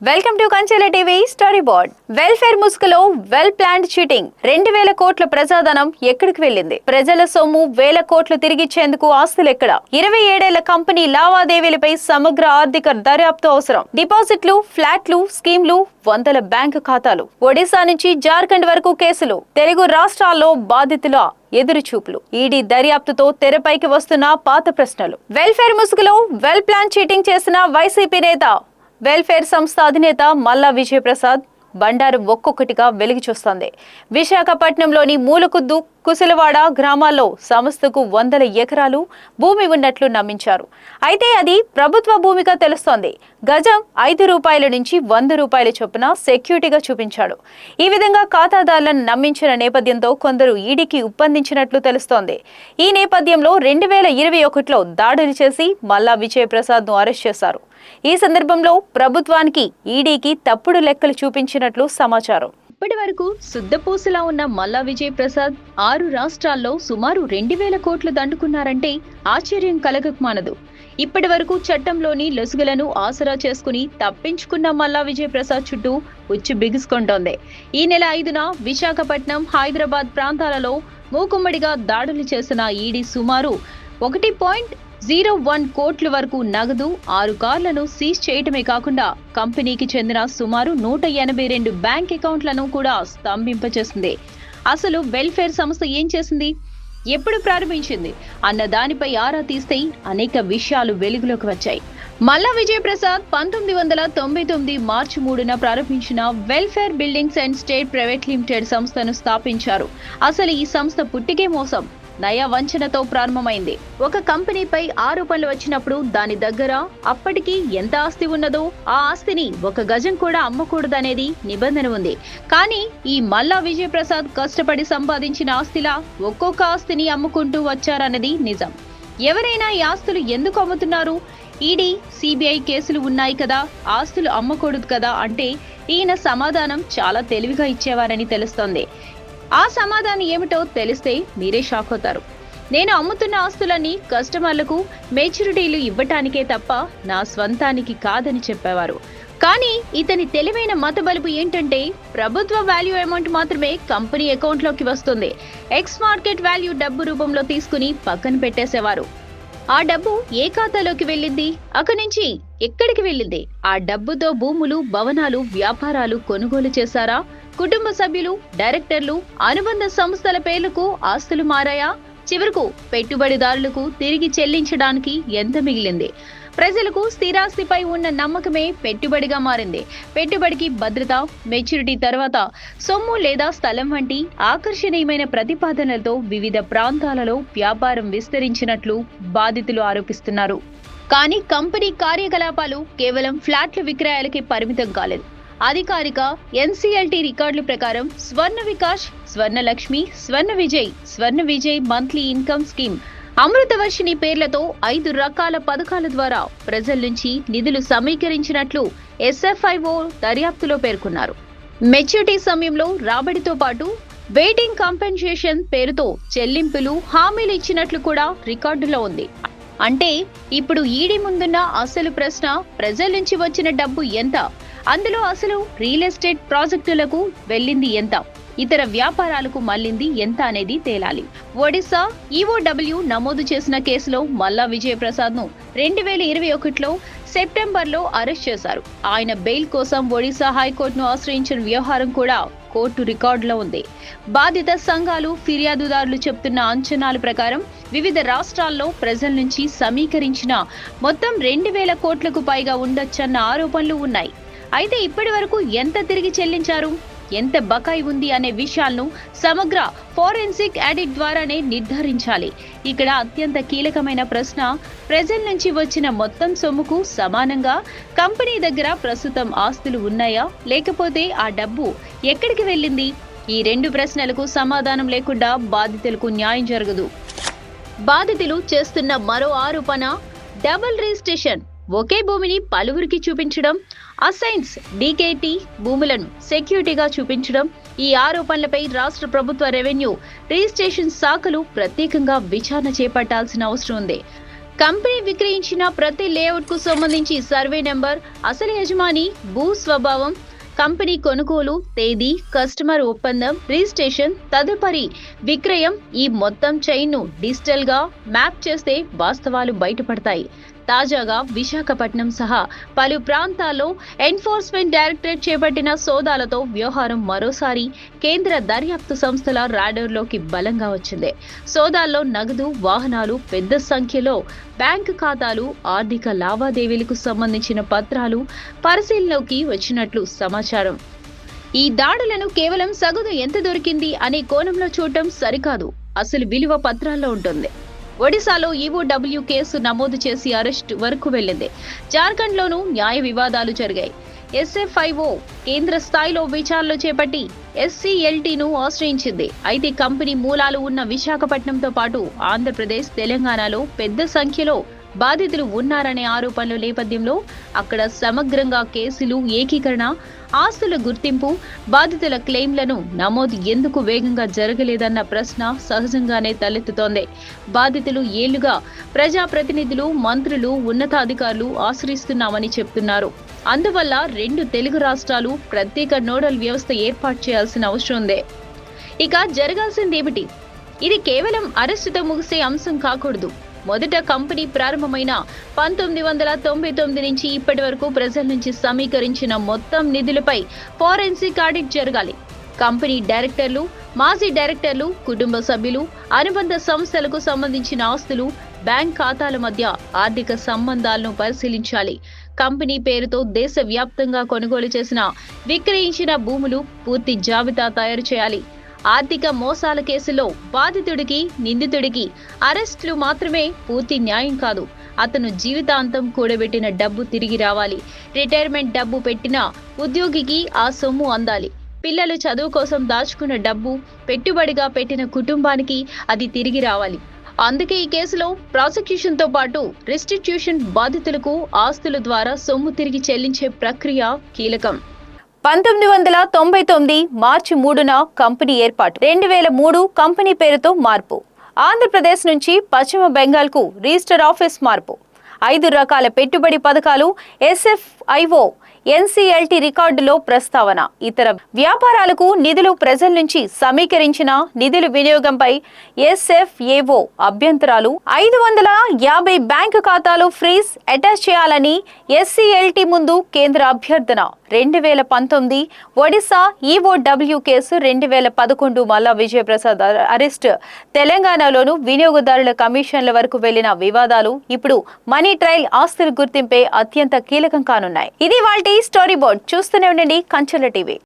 Welcome to Kanchela TV story board. Welfare ముసుగులో well planned cheating. 2000 కోట్ల ప్రజాధనం ఎక్కడికి వెళ్ళింది? ప్రజల సొమ్ము వేల కోట్లు తిరిగిచ్చేందుకు ఆస్తులు ఎక్కడ? 27 ఏళ్ల కంపెనీ లావాదేవీలపై సమగ్ర ఆర్థిక దర్యాప్తు అవసరం. డిపాజిట్లు, ఫ్లాట్లు, స్కీమ్లు, వందల బ్యాంకు ఖాతాలు. ఒడిశా నుంచి జార్ఖండ్ వరకు కేసులు. తెలుగు రాష్ట్రాల్లో బాధితుల ఎదురుచూపులు. ఈడీ దర్యాప్తుతో తెరపైకి వస్తున్న పాత ప్రశ్నలు. వెల్ఫేర్ ముసుగులో వెల్ ప్లాన్ చీటింగ్ చేసిన వైసీపీ నేత, వెల్ఫేర్ సంస్థ అధినేత మల్లా విజయ్ ప్రసాద్ బండారు ఒక్కొక్కటిగా వెలుగు చూస్తోంది. విశాఖపట్నంలోని మూలకుద్దు, కుశలవాడ గ్రామాల్లో సంస్థకు 100 ఎకరాలు భూమి ఉన్నట్లు నమ్మించారు. అయితే అది ప్రభుత్వ భూమిగా తెలుస్తోంది. గజం 5 రూపాయల నుంచి 100 రూపాయల చొప్పున సెక్యూరిటీగా చూపించాడు. ఈ విధంగా ఖాతాదారులను నమ్మించిన నేపథ్యంతో కొందరు ఈడీకి ఒప్పందించినట్లు తెలుస్తోంది. ఈ నేపథ్యంలో 2021లో దాడులు చేసి మల్లా విజయ్ ప్రసాద్ ను అరెస్ట్ చేశారు. ఈ సందర్భంలో ప్రభుత్వానికి, ఈడీకి తప్పుడు లెక్కలు చూపించినట్లు సమాచారం. ఇప్పటి వరకు శుద్ధపూసలా ఉన్న మల్లా విజయ్ ప్రసాద్ 6 రాష్ట్రాల్లో సుమారు 2000 కోట్లు దండుకున్నారంటే ఆశ్చర్యం కలగకమానదు. ఇప్పటి వరకు చట్టంలోని లొసుగులను ఆసరా చేసుకుని తప్పించుకున్న మల్లా విజయ్ ప్రసాద్ చుట్టూ ఉచ్చు బిగుసుకుంటోంది. ఈ నెల 5న విశాఖపట్నం, హైదరాబాద్ ప్రాంతాలలో మూకుమ్మడిగా దాడులు చేసిన ఈడీ సుమారు 1.01 కోట్ల వరకు నగదు, 6 కార్లను సీజ్ చేయటమే కాకుండా కంపెనీకి చెందిన సుమారు 182 బ్యాంక్ అకౌంట్లను కూడా స్తంభింపచేసింది. అసలు వెల్ఫేర్ సంస్థ ఏం చేసింది, ఎప్పుడు ప్రారంభించింది అన్న దానిపై ఆరా తీస్తే అనేక విషయాలు వెలుగులోకి వచ్చాయి. మల్లా విజయ్ ప్రసాద్ 1999 మార్చి 3న ప్రారంభించిన welfare buildings and state private limited సంస్థను స్థాపించారు. అసలు ఈ సంస్థ పుట్టికే మోసం, నయా వంచనతో ప్రారంభమైంది. ఒక కంపెనీపై ఆరోపణలు వచ్చినప్పుడు దాని దగ్గర అప్పటికి ఎంత ఆస్తి ఉన్నదో ఆ ఆస్తిని 1 గజం కూడా అమ్మకూడదనేది నిబంధన ఉంది. కానీ ఈ మల్లా విజయ్ ప్రసాద్ కష్టపడి సంపాదించిన ఆస్తిలా ఒక్కొక్క ఆస్తిని అమ్ముకుంటూ వచ్చారన్నది నిజం. ఎవరైనా ఈ ఆస్తులు ఎందుకు అమ్ముతున్నారు? ఈడీ, సిబిఐ కేసులు ఉన్నాయి కదా, ఆస్తులు అమ్మకూడదు కదా అంటే ఈయన సమాధానం చాలా తెలివిగా ఇచ్చేవారని తెలుస్తోంది. ఆ సమాధానం ఏమిటో తెలిస్తే మీరే షాక్ అవుతారు. నేను అమ్ముతున్న ఆస్తులన్నీ కస్టమర్లకు మెచ్యూరిటీలు ఇవ్వటానికే తప్ప నా స్వంతానికి కాదని చెప్పేవారు. కానీ ఇతని తెలివైన మతబలుపు ఏంటంటే ప్రభుత్వ వాల్యూ అమౌంట్ మాత్రమే కంపెనీ అకౌంట్లోకి వస్తుంది. ఎక్స్ మార్కెట్ వాల్యూ డబ్బు రూపంలో తీసుకుని పక్కన పెట్టేసేవారు. ఆ డబ్బు ఏ ఖాతాలోకి వెళ్ళింది, అక్కడి నుంచి ఎక్కడికి వెళ్ళింది, ఆ డబ్బుతో భూములు, భవనాలు, వ్యాపారాలు కొనుగోలు చేశారా? కుటుంబ సభ్యులు, డైరెక్టర్లు, అనుబంధ సంస్థల పేర్లకు ఆస్తులు మారాయా? చివరకు పెట్టుబడిదారులకు తిరిగి చెల్లించడానికి ఎంత మిగిలింది? ప్రజలకు స్థిరాస్తిపై ఉన్న నమ్మకమే పెట్టుబడిగా మారింది. పెట్టుబడికి భద్రత, మెచ్యూరిటీ తర్వాత సొమ్ము లేదా స్థలం వంటి ఆకర్షణీయమైన ప్రతిపాదనలతో వివిధ ప్రాంతాలలో వ్యాపారం విస్తరించినట్లు బాధితులు ఆరోపిస్తున్నారు. కానీ కంపెనీ కార్యకలాపాలు కేవలం ఫ్లాట్ల విక్రయాలకి పరిమితం కాలేదు. అధికారిక ఎన్సీఎల్టీ రికార్డుల ప్రకారం స్వర్ణ వికాస్, స్వర్ణలక్ష్మి, స్వర్ణ Vijay monthly income scheme, Amritavarshini పేర్లతో 5 రకాల పథకాల ద్వారా ప్రజల నుంచి నిధులు సమీకరించినట్లు ఎస్ఎఫ్ఐఓ దర్యాప్తులో పేర్కొన్నారు. మెచ్యూరిటీ సమయంలో రాబడితో పాటు వెయిటింగ్ కాంపెన్సేషన్ పేరుతో చెల్లింపులు, హామీలు ఇచ్చినట్లు కూడా రికార్డులో ఉంది. అంటే ఇప్పుడు ఈడీ ముందున్న అసలు ప్రశ్న, ప్రజల నుంచి వచ్చిన డబ్బు ఎంత, అందులో అసలు రియల్ ఎస్టేట్ ప్రాజెక్టులకు వెళ్ళింది ఎంత, ఇతర వ్యాపారాలకు మళ్లింది ఎంత అనేది తేలాలి. ఒడిశా ఈఓడబ్ల్యూ నమోదు చేసిన కేసులో మల్లా విజయ్ ప్రసాద్ ను 2021లో సెప్టెంబర్లో అరెస్ట్ చేశారు. ఆయన బెయిల్ కోసం ఒడిశా హైకోర్టును ఆశ్రయించిన వ్యవహారం కూడా కోర్టు రికార్డులో ఉంది. బాధిత సంఘాలు, ఫిర్యాదుదారులు చెప్తున్న అంచనాల ప్రకారం వివిధ రాష్ట్రాల్లో ప్రజల నుంచి సమీకరించిన మొత్తం 2000 కోట్లకు పైగా ఉండొచ్చన్న ఆరోపణలు ఉన్నాయి. అయితే ఇప్పటి వరకు ఎంత తిరిగి చెల్లించారు, ఎంత బకాయి ఉంది అనే విషయాలను సమగ్ర ఫోరెన్సిక్ ఆడిట్ ద్వారానే నిర్ధారించాలి. ఇక్కడ అత్యంత కీలకమైన ప్రశ్న, ప్రజల నుంచి వచ్చిన మొత్తం సొమ్ముకు సమానంగా కంపెనీ దగ్గర ప్రస్తుతం ఆస్తులు ఉన్నాయా, లేకపోతే ఆ డబ్బు ఎక్కడికి వెళ్ళింది? ఈ 2 ప్రశ్నలకు సమాధానం లేకుండా బాధితులకు న్యాయం జరగదు. బాధితులు చేస్తున్న మరో ఆరోపణ డబుల్ రిజిస్ట్రేషన్, ఒకే భూమిని పలువురికి చూపించడం, అసైన్స్ డీకేటీ భూములను సెక్యూరిటీగా చూపించడం. ఈ ఆరోపణలపై రాష్ట్ర ప్రభుత్వ రెవెన్యూ రిజిస్ట్రేషన్ శాఖలు ప్రత్యేకంగా విచారణ చేపట్టాల్సిన అవసరం ఉంది. కంపెనీ విక్రయించిన ప్రతి లేఅవుట్ కు సంబంధించి సర్వే నెంబర్, అసలు యజమాని, భూ స్వభావం, కంపెనీ కొనుగోలు తేదీ, కస్టమర్ ఒప్పందం, రిజిస్ట్రేషన్, తదుపరి విక్రయం, ఈ మొత్తం చైన్ ను డిజిటల్ గా మ్యాప్ చేస్తే వాస్తవాలు బయటపడతాయి. తాజాగా విశాఖపట్నం సహా పలు ప్రాంతాల్లో ఎన్ఫోర్స్మెంట్ డైరెక్టరేట్ చేపట్టిన సోదాలతో వ్యవహారం మరోసారి కేంద్ర దర్యాప్తు సంస్థల రాడార్లోకి బలంగా వచ్చింది. సోదాల్లో నగదు, వాహనాలు, పెద్ద సంఖ్యలో బ్యాంకు ఖాతాలు, ఆర్థిక లావాదేవీలకు సంబంధించిన పత్రాలు పరిశీలనలోకి వచ్చినట్లు సమాచారం. ఈ దాడులను కేవలం సగటు ఎంత దొరికింది అనే కోణంలో చూడటం సరికాదు, అసలు విలువ పత్రాల్లో ఉంటుంది. ఒడిశాలో ఈఓడబ్ల్యూ కేసు నమోదు చేసి అరెస్టు వరకు వెళ్లింది. జార్ఖండ్ లోనూ న్యాయ వివాదాలు జరిగాయి. ఎస్ఎఫ్ఐఓ కేంద్ర స్థాయిలో విచారణలు చేపట్టి ఎస్సీఎల్టీను ఆశ్రయించింది. అయితే కంపెనీ మూలాలు ఉన్న విశాఖపట్నంతో పాటు ఆంధ్రప్రదేశ్, తెలంగాణలో పెద్ద సంఖ్యలో బాధితులు ఉన్నారనే ఆరోపణల నేపథ్యంలో అక్కడ సమగ్రంగా కేసులు ఏకీకరణ, ఆస్తుల గుర్తింపు, బాధితుల క్లెయిమ్లను నమోదు ఎందుకు వేగంగా జరగలేదన్న ప్రశ్న సహజంగానే తలెత్తుతోంది. బాధితులు ఏళ్లుగా ప్రజాప్రతినిధులు, మంత్రులు, ఉన్నతాధికారులు ఆశ్రయిస్తున్నామని చెప్తున్నారు. అందువల్ల 2 తెలుగు రాష్ట్రాలు ప్రత్యేక నోడల్ వ్యవస్థ ఏర్పాటు చేయాల్సిన అవసరం ఉంది. ఇక జరగాల్సిందేమిటి? ఇది కేవలం అరెస్టుతో ముగిసే అంశం కాకూడదు. మొదట కంపెనీ ప్రారంభమైన 1999 నుంచి ఇప్పటి వరకు ప్రజల నుంచి సమీకరించిన మొత్తం నిధులపై ఫోరెన్సిక్ ఆడిట్ జరగాలి. కంపెనీ డైరెక్టర్లు, మాజీ డైరెక్టర్లు, కుటుంబ సభ్యులు, అనుబంధ సంస్థలకు సంబంధించిన ఆస్తులు, బ్యాంక్ ఖాతాల మధ్య ఆర్థిక సంబంధాలను పరిశీలించాలి. కంపెనీ పేరుతో దేశవ్యాప్తంగా కొనుగోలు చేసిన, విక్రయించిన భూములు పూర్తి జాబితా తయారు చేయాలి. ఆర్థిక మోసాల కేసులో బాధితుడికి, నిందితుడికి అరెస్టులు మాత్రమే పూర్తి న్యాయం కాదు. అతను జీవితాంతం కూడబెట్టిన డబ్బు తిరిగి రావాలి. రిటైర్మెంట్ డబ్బు పెట్టిన ఉద్యోగికి ఆ సొమ్ము అందాలి. పిల్లలు చదువు కోసం దాచుకున్న డబ్బు పెట్టుబడిగా పెట్టిన కుటుంబానికి అది తిరిగి రావాలి. అందుకే ఈ కేసులో ప్రాసిక్యూషన్తో పాటు రెస్టిట్యూషన్, బాధితులకు ఆస్తుల ద్వారా సొమ్ము తిరిగి చెల్లించే ప్రక్రియ కీలకం. 1999 మార్చి 3న కంపెనీ ఏర్పాటు. 2003 కంపెనీ పేరుతో మార్పు. ఆంధ్రప్రదేశ్ నుంచి పశ్చిమ బెంగాల్కు రిజిస్టర్ ఆఫీస్ మార్పు. 5 రకాల పెట్టుబడి పథకాలు, ఎస్ఎఫ్ఐఓ, ఎన్సీఎల్టీ రికార్డులో ప్రస్తావన. ఇతర వ్యాపారాలకు నిధులు ప్రజల నుంచి సమీకరించిన నిధుల వినియోగంపై ఎస్ఎఫ్ఏఓ అభ్యంతరాలు. 550 బ్యాంకు ఖాతాలు ఫ్రీజ్ అటాచ్ చేయాలని ఎస్సీఎల్టీ ముందు కేంద్ర అభ్యర్థన. 2019 ఒడిశా ఈఓడబ్ల్యూ కేసు. 2011 మల్లా విజయప్రసాద్ అరెస్ట్. తెలంగాణలోను వినియోగదారుల కమిషన్ల వరకు వెళ్లిన వివాదాలు ఇప్పుడు మనీ ట్రయల్, ఆస్తుల గుర్తింపే అత్యంత కీలకం కానున్నాయి. ఇది వాల్టి స్టోరీ బోర్డ్. చూస్తూనే ఉండండి కంచెల టీవీ.